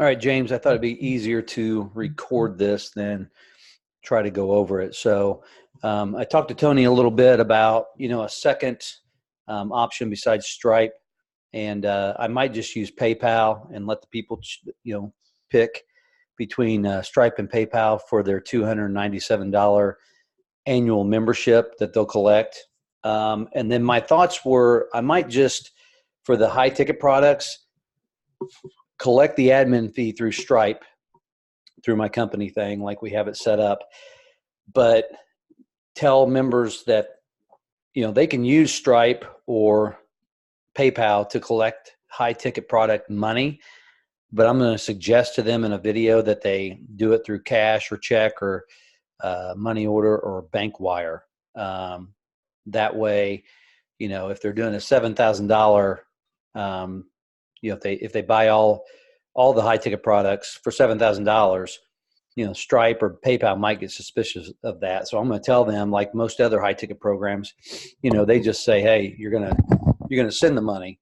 All right, James, I thought it'd be easier to record this than try to go over it. So I talked to Tony a little bit about, a second option besides Stripe. And I might just use PayPal and let the people, pick between Stripe and PayPal for their $297 annual membership that they'll collect. And then my thoughts were I might just, for the high ticket products, collect the admin fee through Stripe, through my company thing, like we have it set up, but tell members that, they can use Stripe or PayPal to collect high ticket product money, but I'm going to suggest to them in a video that they do it through cash or check or money order or bank wire. That way, if they're doing a $7,000, if they buy all the high ticket products for $7,000, Stripe or PayPal might get suspicious of that. So I'm going to tell them, like most other high ticket programs, they just say, hey, you're going to send the money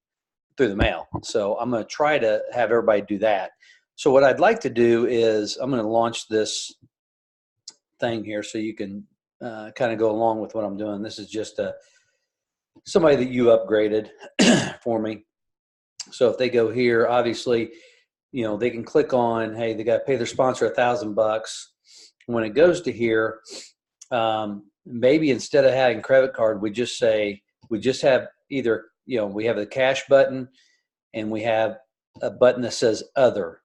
through the mail. So I'm going to try to have everybody do that. So what I'd like to do is I'm going to launch this thing here so you can kind of go along with what I'm doing. This is just somebody that you upgraded for me. So if they go here, obviously, they can click on, hey, they got to pay their sponsor $1,000. When it goes to here, maybe instead of having credit card, we just have either, we have the cash button and we have a button that says other.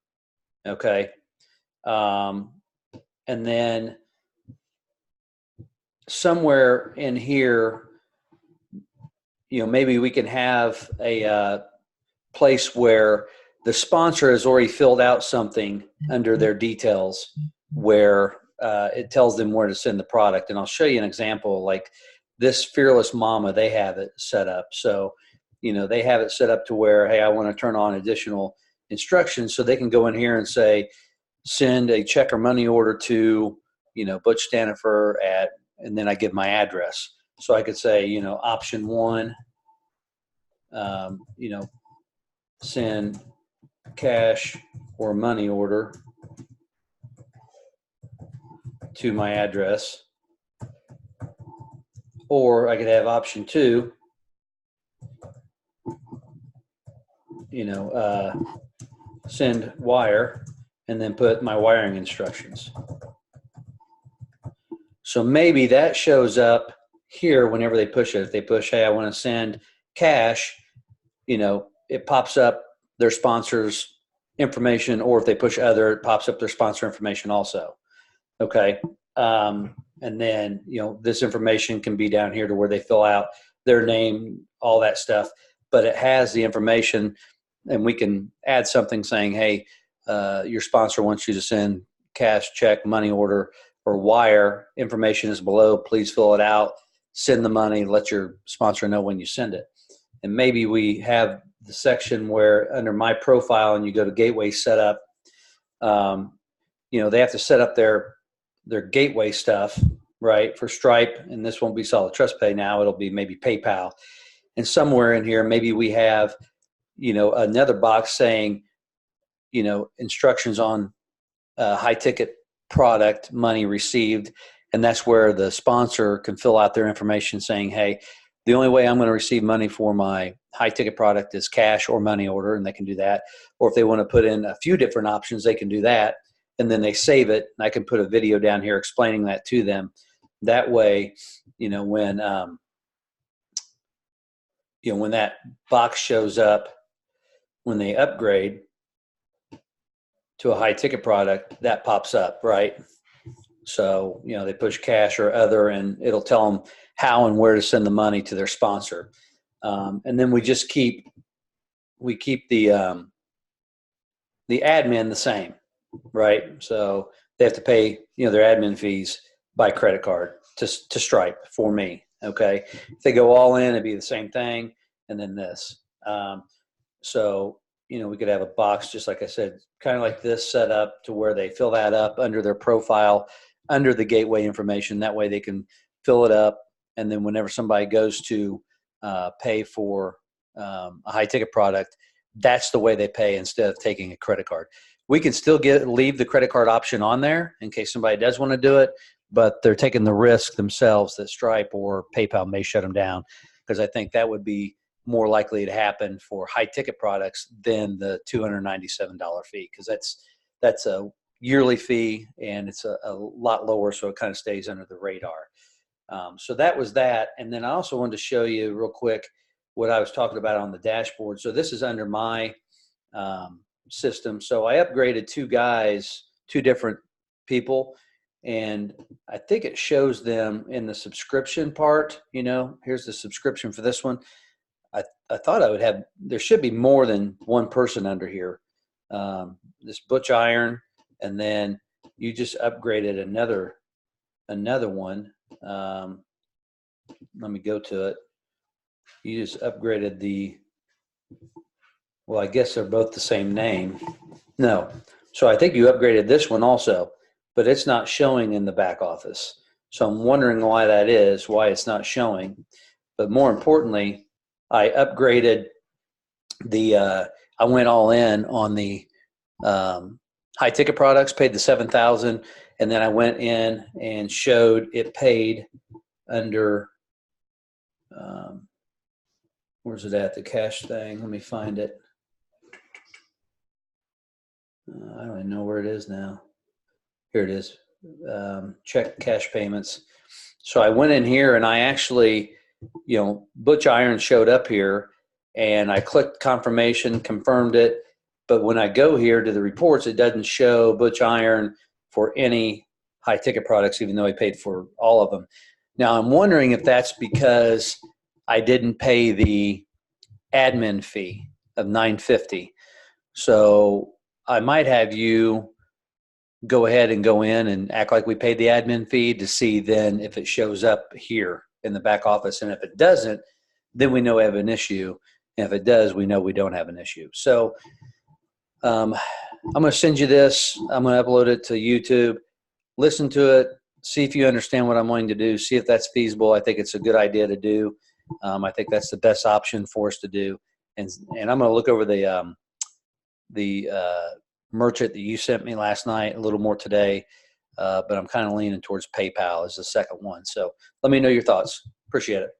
Okay. And then somewhere in here, maybe we can have a place where the sponsor has already filled out something under their details where it tells them where to send the product. And I'll show you an example, like this Fearless Mama, they have it set up. So, they have it set up to where, hey, I want to turn on additional instructions, so they can go in here and say, send a check or money order to, Butch Stanifer and then I give my address. So I could say, option one, send cash or money order to my address. Or I could have option two, send wire and then put my wiring instructions. So maybe that shows up here whenever they push it. If they push, hey, I want to send cash, it pops up their sponsor's information, or if they push other, it pops up their sponsor information also. Okay. And then, this information can be down here to where they fill out their name, all that stuff, but it has the information, and we can add something saying, hey, your sponsor wants you to send cash, check, money order, or wire. Information is below. Please fill it out, send the money, let your sponsor know when you send it. And maybe we have the section where under my profile and you go to gateway setup, they have to set up their gateway stuff, right, for Stripe. And this won't be Solid Trust Pay now. It'll be maybe PayPal. And somewhere in here, maybe we have, another box saying, instructions on high ticket product money received. And that's where the sponsor can fill out their information saying, hey, the only way I'm going to receive money for my high ticket product is cash or money order, and they can do that. Or if they want to put in a few different options, they can do that. And then they save it, and I can put a video down here explaining that to them. That way, when that box shows up, when they upgrade to a high ticket product, that pops up, right? So, they push cash or other, and it'll tell them how and where to send the money to their sponsor. And then we just keep the admin the same, right? So they have to pay, their admin fees by credit card to Stripe for me. Okay. If they go all in, it'd be the same thing. And then this. So, we could have a box, just like I said, kind of like this, set up to where they fill that up under their profile, under the gateway information. That way they can fill it up. And then whenever somebody goes to pay for a high ticket product, that's the way they pay instead of taking a credit card. we can still leave the credit card option on there in case somebody does want to do it, but they're taking the risk themselves that Stripe or PayPal may shut them down, because I think that would be more likely to happen for high ticket products than the $297 fee, because that's a yearly fee and it's a lot lower, so it kind of stays under the radar. So that was that. And then I also wanted to show you real quick what I was talking about on the dashboard. So this is under my system. So I upgraded two different people, and I think it shows them in the subscription part. Here's the subscription for this one. I thought there should be more than one person under here. This Butch Iron, and then you just upgraded another one. Let me go to it. You just upgraded well, I guess they're both the same name. No. So I think you upgraded this one also, but it's not showing in the back office. So I'm wondering why that is, why it's not showing. But more importantly, I upgraded I went all in on the high ticket products, paid the $7,000, and then I went in and showed it paid under, where's it at, the cash thing? Let me find it. I don't even know where it is now. Here it is. Check cash payments. So I went in here and I actually, Butch Iron showed up here, and I clicked confirmation, confirmed it. But when I go here to the reports, it doesn't show Butch Iron for any high ticket products, even though he paid for all of them. Now I'm wondering if that's because I didn't pay the admin fee of $950. So I might have you go ahead and go in and act like we paid the admin fee to see then if it shows up here in the back office. And if it doesn't, then we know we have an issue. And if it does, we know we don't have an issue. So I'm going to send you this. I'm going to upload it to YouTube. Listen to it. See if you understand what I'm wanting to do. See if that's feasible. I think it's a good idea to do. I think that's the best option for us to do. And I'm going to look over the merchant that you sent me last night a little more today, but I'm kind of leaning towards PayPal as the second one. So let me know your thoughts. Appreciate it.